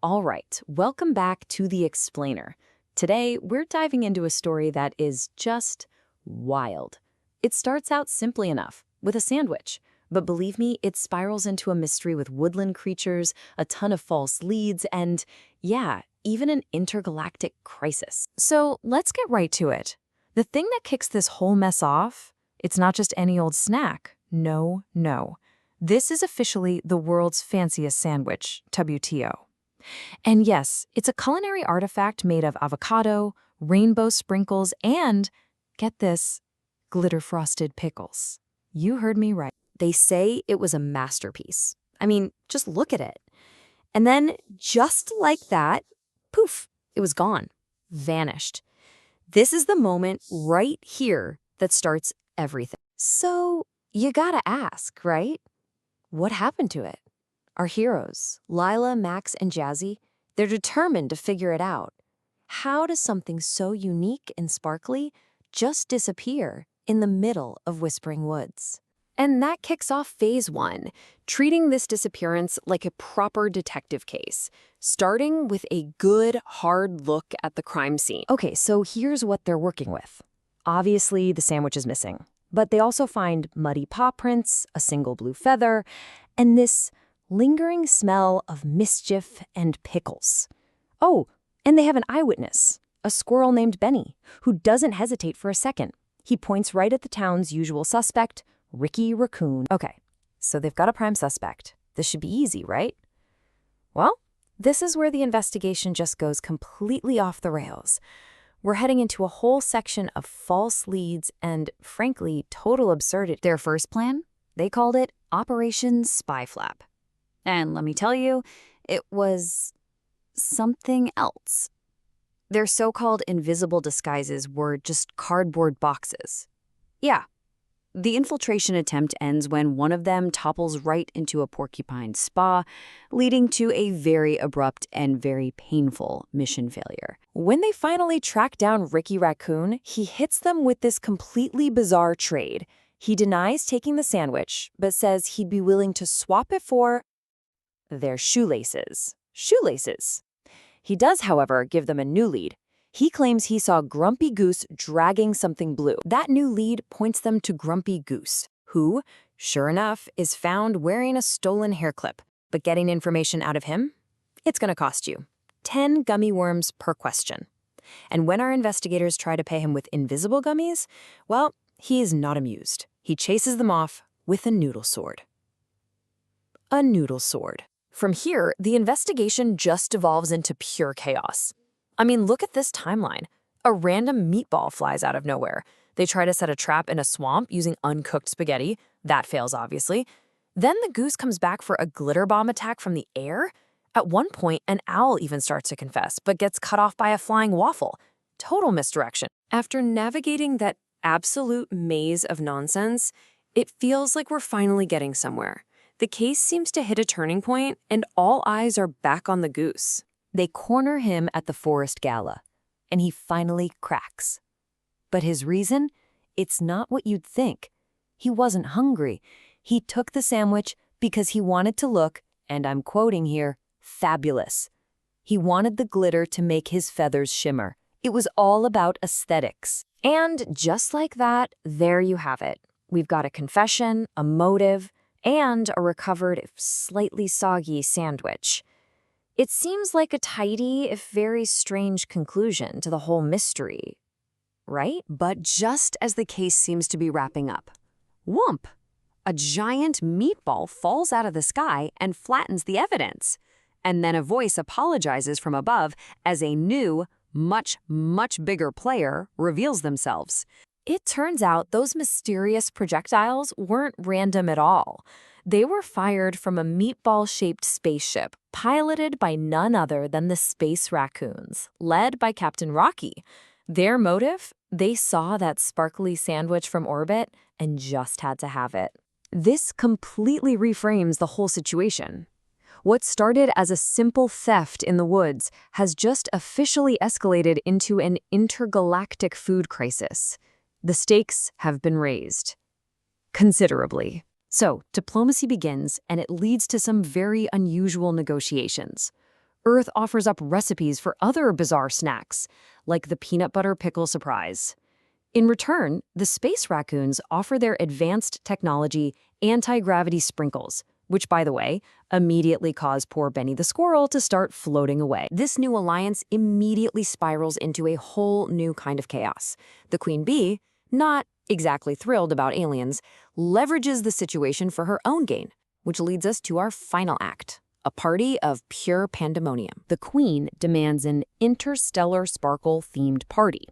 All right, welcome back to The Explainer. Today, we're diving into a story that is just wild. It starts out simply enough, with a sandwich. But believe me, it spirals into a mystery with woodland creatures, a ton of false leads, and, yeah, even an intergalactic crisis. So let's get right to it. The thing that kicks this whole mess off, it's not just any old snack. No, no. This is officially the world's fanciest sandwich, WTO. And yes, it's a culinary artifact made of avocado, rainbow sprinkles, and, get this, glitter-frosted pickles. You heard me right. They say it was a masterpiece. I mean, just look at it. And then, just like that, poof, it was gone. Vanished. This is the moment right here that starts everything. So, you gotta ask, right? What happened to it? Our heroes, Lila, Max, and Jazzy, they're determined to figure it out. How does something so unique and sparkly just disappear in the middle of Whispering Woods? And that kicks off phase 1, treating this disappearance like a proper detective case, starting with a good, hard look at the crime scene. Okay, so here's what they're working with. Obviously, the sandwich is missing, but they also find muddy paw prints, a single blue feather, and this lingering smell of mischief and pickles. Oh, and they have an eyewitness, a squirrel named Benny, who doesn't hesitate for a second. He points right at the town's usual suspect, Raccoon. Okay, so they've got a prime suspect. This should be easy, right? Well, this is where the investigation just goes completely off the rails. We're heading into a whole section of false leads and, frankly, total absurdity. Their first plan? They called it Operation Spy Flap. And let me tell you, it was something else. Their so-called invisible disguises were just cardboard boxes. Yeah. The infiltration attempt ends when one of them topples right into a porcupine spa, leading to a very abrupt and very painful mission failure. When they finally track down Raccoon, he hits them with this completely bizarre trade. He denies taking the sandwich, but says he'd be willing to swap it for their shoelaces. Shoelaces. He does, however, give them a new lead. He claims he saw Grumpy Goose dragging something blue. That new lead points them to Grumpy Goose, who, sure enough, is found wearing a stolen hair clip. But getting information out of him? It's going to cost you 10 gummy worms per question. And when our investigators try to pay him with invisible gummies, well, he is not amused. He chases them off with a noodle sword. A noodle sword. From here, the investigation just devolves into pure chaos. I mean, look at this timeline. A random meatball flies out of nowhere. They try to set a trap in a swamp using uncooked spaghetti. That fails, obviously. Then the goose comes back for a glitter bomb attack from the air. At one point, an owl even starts to confess, but gets cut off by a flying waffle. Total misdirection. After navigating that absolute maze of nonsense, it feels like we're finally getting somewhere. The case seems to hit a turning point, and all eyes are back on the goose. They corner him at the forest gala, and he finally cracks. But his reason? It's not what you'd think. He wasn't hungry. He took the sandwich because he wanted to look, and I'm quoting here, fabulous. He wanted the glitter to make his feathers shimmer. It was all about aesthetics. And just like that, there you have it. We've got a confession, a motive, and a recovered, slightly soggy sandwich. It seems like a tidy, if very strange conclusion to the whole mystery, right? But just as the case seems to be wrapping up, whoomp! A giant meatball falls out of the sky and flattens the evidence. And then a voice apologizes from above as a new, much, much bigger player reveals themselves. It turns out those mysterious projectiles weren't random at all. They were fired from a meatball-shaped spaceship piloted by none other than the Space Raccoons, led by Captain Rocky. Their motive? They saw that sparkly sandwich from orbit and just had to have it. This completely reframes the whole situation. What started as a simple theft in the woods has just officially escalated into an intergalactic food crisis. The stakes have been raised considerably. So, diplomacy begins, and it leads to some very unusual negotiations. Earth offers up recipes for other bizarre snacks, like the peanut butter pickle surprise. In return, the space raccoons offer their advanced technology anti-gravity sprinkles, which, by the way, immediately cause poor Benny the Squirrel to start floating away. This new alliance immediately spirals into a whole new kind of chaos. The queen bee, not exactly thrilled about aliens, leverages the situation for her own gain, which leads us to our final act, a party of pure pandemonium. The queen demands an interstellar sparkle-themed party.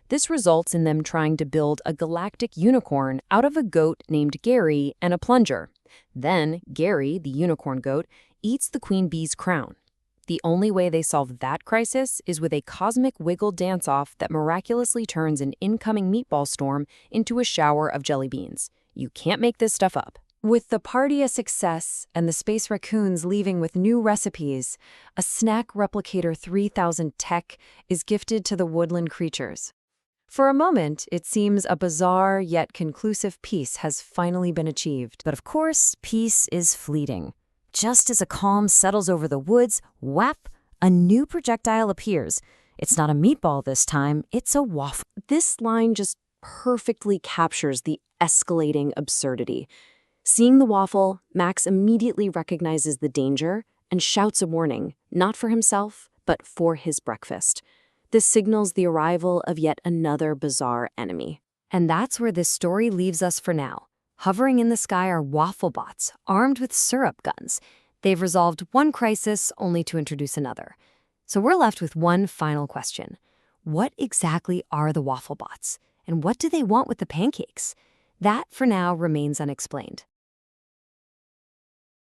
This results in them trying to build a galactic unicorn out of a goat named Gary and a plunger. Then, Gary, the unicorn goat, eats the queen bee's crown. The only way they solve that crisis is with a cosmic wiggle dance-off that miraculously turns an incoming meatball storm into a shower of jelly beans. You can't make this stuff up. With the party a success and the space raccoons leaving with new recipes, a snack replicator 3000 tech is gifted to the woodland creatures. For a moment, it seems a bizarre yet conclusive peace has finally been achieved. But of course, peace is fleeting. Just as a calm settles over the woods, whap, a new projectile appears. It's not a meatball this time, it's a waffle. This line just perfectly captures the escalating absurdity. Seeing the waffle, Max immediately recognizes the danger and shouts a warning, not for himself, but for his breakfast. This signals the arrival of yet another bizarre enemy. And that's where this story leaves us for now. Hovering in the sky are waffle bots, armed with syrup guns. They've resolved one crisis only to introduce another. So we're left with one final question. What exactly are the waffle bots? And what do they want with the pancakes? That, for now, remains unexplained.